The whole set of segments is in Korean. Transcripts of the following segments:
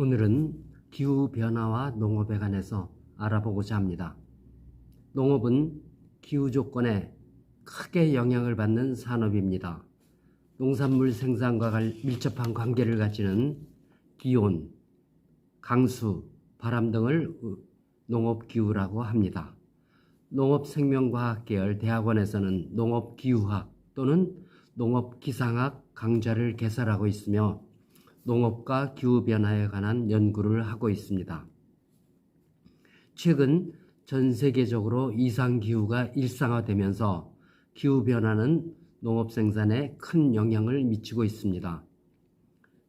오늘은 기후변화와 농업에 관해서 알아보고자 합니다. 농업은 기후 조건에 크게 영향을 받는 산업입니다. 농산물 생산과 밀접한 관계를 가지는 기온, 강수, 바람 등을 농업기후라고 합니다. 농업생명과학 계열 대학원에서는 농업기후학 또는 농업기상학 강좌를 개설하고 있으며 농업과 기후변화에 관한 연구를 하고 있습니다. 최근 전 세계적으로 이상기후가 일상화되면서 기후변화는 농업 생산에 큰 영향을 미치고 있습니다.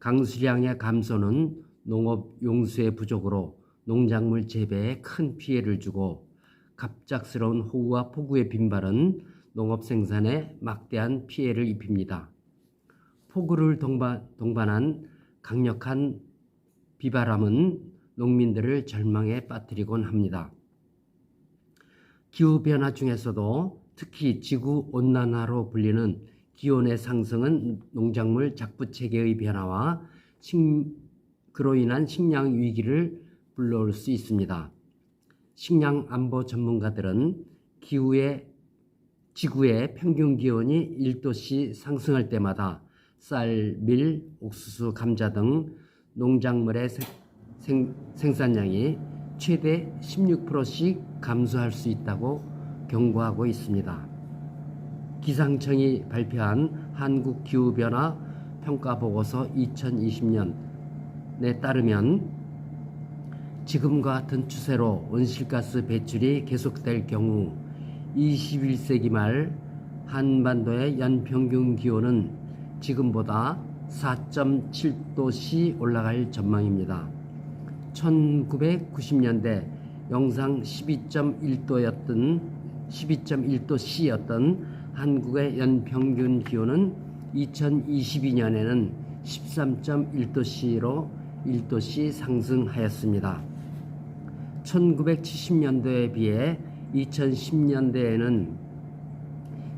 강수량의 감소는 농업 용수의 부족으로 농작물 재배에 큰 피해를 주고 갑작스러운 호우와 폭우의 빈발은 농업 생산에 막대한 피해를 입힙니다. 폭우를 동반한 강력한 비바람은 농민들을 절망에 빠뜨리곤 합니다. 기후변화 중에서도 특히 지구온난화로 불리는 기온의 상승은 농작물 작부체계의 변화와 그로 인한 식량 위기를 불러올 수 있습니다. 식량안보 전문가들은 지구의 평균 기온이 1도씩 상승할 때마다 쌀, 밀, 옥수수, 감자 등 농작물의 생산량이 최대 16%씩 감소할 수 있다고 경고하고 있습니다. 기상청이 발표한 한국기후변화 평가보고서 2020년에 따르면 지금과 같은 추세로 온실가스 배출이 계속될 경우 21세기 말 한반도의 연평균 기온은 지금보다 4.7도씩 올라갈 전망입니다. 1990년대 영상 12.1도씨였던 한국의 연평균 기온은 2022년에는 13.1도씨로 1도씩 상승하였습니다. 1970년도에 비해 2010년대에는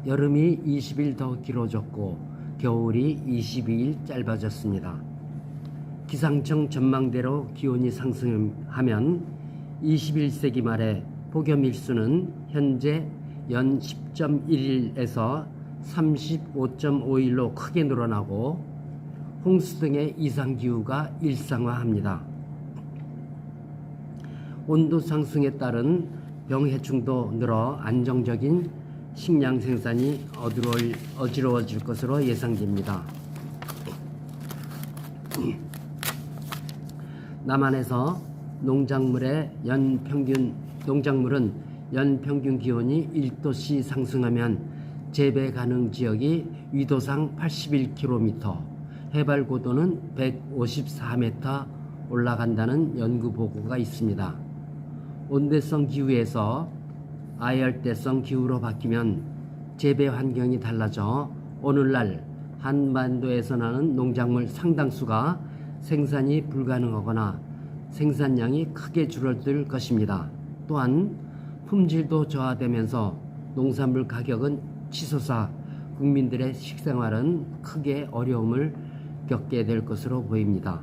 여름이 20일 더 길어졌고 겨울이 22일 짧아졌습니다. 기상청 전망대로 기온이 상승하면 21세기 말에 폭염일수는 현재 연 10.1일에서 35.5일로 크게 늘어나고 홍수 등의 이상기후가 일상화합니다. 온도 상승에 따른 병해충도 늘어 안정적인 식량 생산이 어지러워질 것으로 예상됩니다. 남한에서 농작물은 연평균 기온이 1도씩 상승하면 재배 가능 지역이 위도상 81km, 해발 고도는 154m 올라간다는 연구 보고가 있습니다. 온대성 기후에서 아열대성 기후로 바뀌면 재배 환경이 달라져 오늘날 한반도에서 나는 농작물 상당수가 생산이 불가능하거나 생산량이 크게 줄어들 것입니다. 또한 품질도 저하되면서 농산물 가격은 치솟아 국민들의 식생활은 크게 어려움을 겪게 될 것으로 보입니다.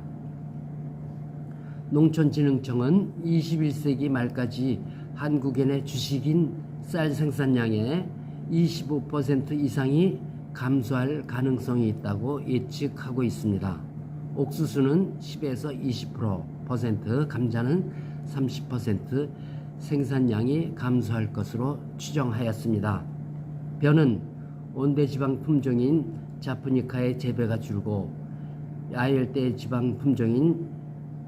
농촌진흥청은 21세기 말까지 한국인의 주식인 쌀 생산량의 25% 이상이 감소할 가능성이 있다고 예측하고 있습니다. 옥수수는 10에서 20%, 감자는 30% 생산량이 감소할 것으로 추정하였습니다. 벼는 온대지방 품종인 자푸니카의 재배가 줄고 야열대 지방 품종인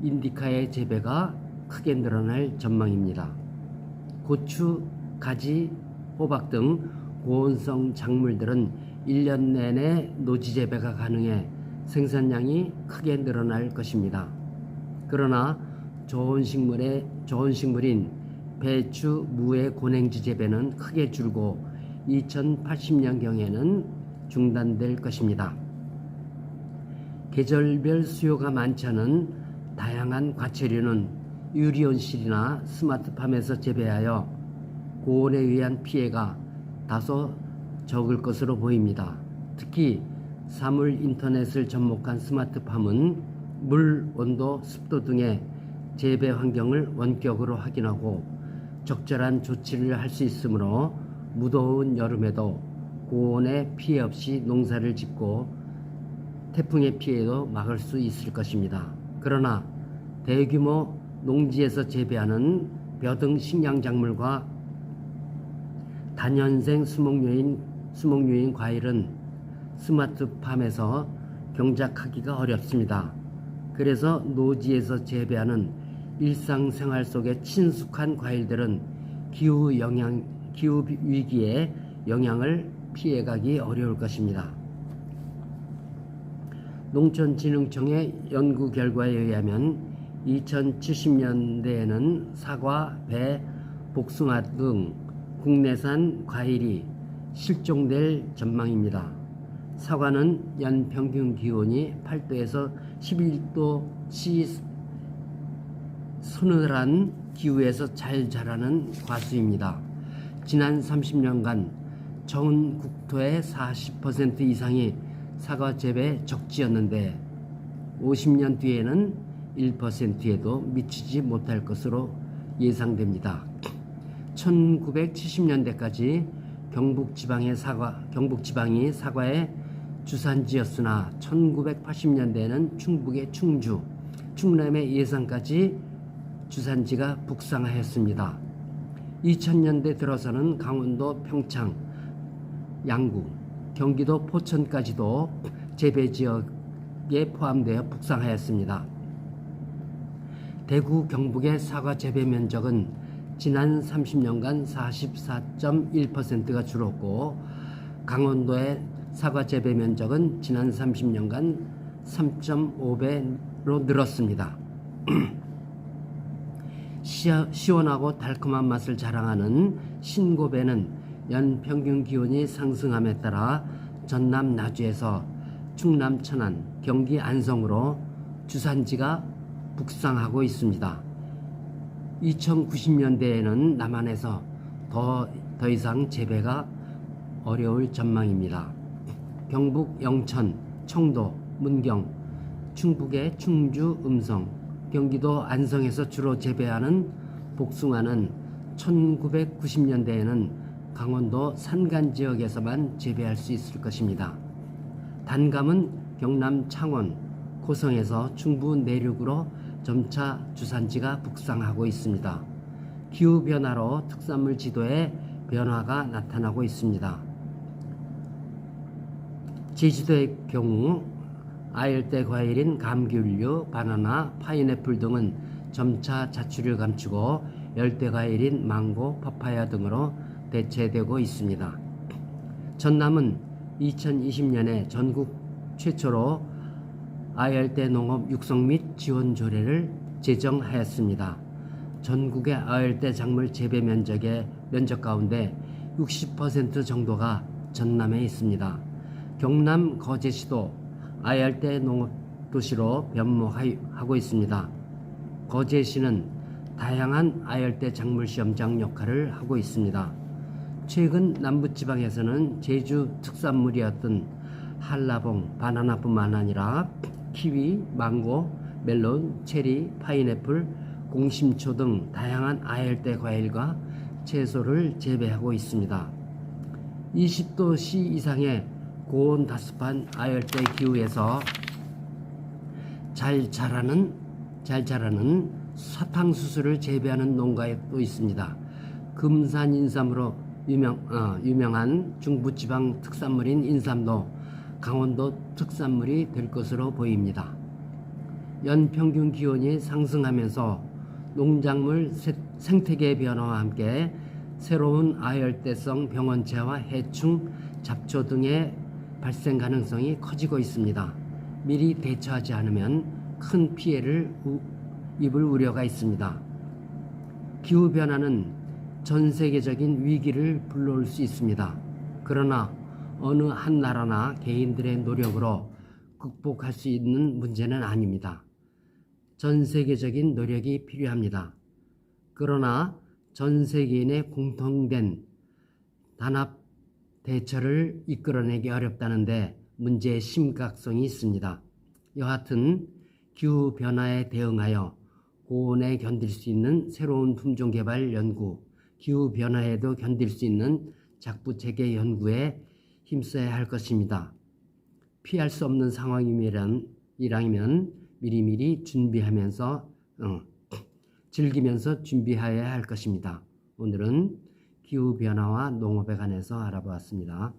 인디카의 재배가 크게 늘어날 전망입니다. 고추, 가지, 호박 등 고온성 작물들은 1년 내내 노지 재배가 가능해 생산량이 크게 늘어날 것입니다. 그러나 좋은 식물인 배추, 무의 고냉지 재배는 크게 줄고 2080년경에는 중단될 것입니다. 계절별 수요가 많지 않은 다양한 과채류는 유리온실이나 스마트팜에서 재배하여 고온에 의한 피해가 다소 적을 것으로 보입니다. 특히 사물 인터넷을 접목한 스마트팜은 물, 온도, 습도 등의 재배 환경을 원격으로 확인하고 적절한 조치를 할 수 있으므로 무더운 여름에도 고온에 피해 없이 농사를 짓고 태풍의 피해도 막을 수 있을 것입니다. 그러나 대규모 농지에서 재배하는 벼 등 식량작물과 단연생 수목류인 과일은 스마트팜에서 경작하기가 어렵습니다. 그래서 노지에서 재배하는 일상생활 속에 친숙한 과일들은 기후 위기의 영향을 피해가기 어려울 것입니다. 농촌진흥청의 연구 결과에 의하면 2070년대에는 사과, 배, 복숭아 등 국내산 과일이 실종될 전망입니다. 사과는 연평균 기온이 8도에서 11도씨 서늘한 기후에서 잘 자라는 과수입니다. 지난 30년간 전 국토의 40% 이상이 사과 재배 적지였는데 50년 뒤에는 1%에도 미치지 못할 것으로 예상됩니다. 1970년대까지 경북지방이 사과의 주산지였으나 1980년대에는 충북의 충주, 충남의 예산까지 주산지가 북상하였습니다. 2000년대 들어서는 강원도 평창, 양구, 경기도 포천까지도 재배지역에 포함되어 북상하였습니다. 대구, 경북의 사과 재배 면적은 지난 30년간 44.1%가 줄었고 강원도의 사과 재배 면적은 지난 30년간 3.5배로 늘었습니다. 시원하고 달콤한 맛을 자랑하는 신고배는 연평균 기온이 상승함에 따라 전남 나주에서 충남 천안, 경기 안성으로 주산지가 북상하고 있습니다. 2090년대에는 남한에서 더 이상 재배가 어려울 전망입니다. 경북 영천, 청도, 문경, 충북의 충주, 음성, 경기도 안성에서 주로 재배하는 복숭아는 1990년대에는 강원도 산간 지역에서만 재배할 수 있을 것입니다. 단감은 경남 창원, 고성에서 중부 내륙으로 점차 주산지가 북상하고 있습니다. 기후변화로 특산물 지도에 변화가 나타나고 있습니다. 제주도의 경우 아열대 과일인 감귤류, 바나나, 파인애플 등은 점차 자취를 감추고 열대 과일인 망고, 파파야 등으로 대체되고 있습니다. 전남은 2020년에 전국 최초로 아열대 농업 육성 및 지원 조례를 제정하였습니다. 전국의 아열대 작물 재배 면적 가운데 60% 정도가 전남에 있습니다. 경남 거제시도 아열대 농업 도시로 변모하고 있습니다. 거제시는 다양한 아열대 작물 시험장 역할을 하고 있습니다. 최근 남부지방에서는 제주 특산물이었던 한라봉, 바나나뿐만 아니라 키위, 망고, 멜론, 체리, 파인애플, 공심초 등 다양한 아열대 과일과 채소를 재배하고 있습니다. 20도씨 이상의 고온 다습한 아열대 기후에서 잘 자라는 사탕수수를 재배하는 농가도 있습니다. 금산 인삼으로 유명한 중부지방 특산물인 인삼도 강원도 특산물이 될 것으로 보입니다. 연평균 기온이 상승하면서 농작물 생태계 변화와 함께 새로운 아열대성 병원체와 해충, 잡초 등의 발생 가능성이 커지고 있습니다. 미리 대처하지 않으면 큰 피해를 입을 우려가 있습니다. 기후변화는 전 세계적인 위기를 불러올 수 있습니다. 그러나 어느 한 나라나 개인들의 노력으로 극복할 수 있는 문제는 아닙니다. 전 세계적인 노력이 필요합니다. 그러나 전 세계인의 공통된 단합 대처를 이끌어내기 어렵다는데 문제의 심각성이 있습니다. 여하튼 기후 변화에 대응하여 고온에 견딜 수 있는 새로운 품종 개발 연구, 기후 변화에도 견딜 수 있는 작부 체계 연구에 힘써야 할 것입니다. 피할 수 없는 상황이라면 미리미리 준비하면서 즐기면서 준비해야 할 것입니다. 오늘은 기후 변화와 농업에 관해서 알아보았습니다.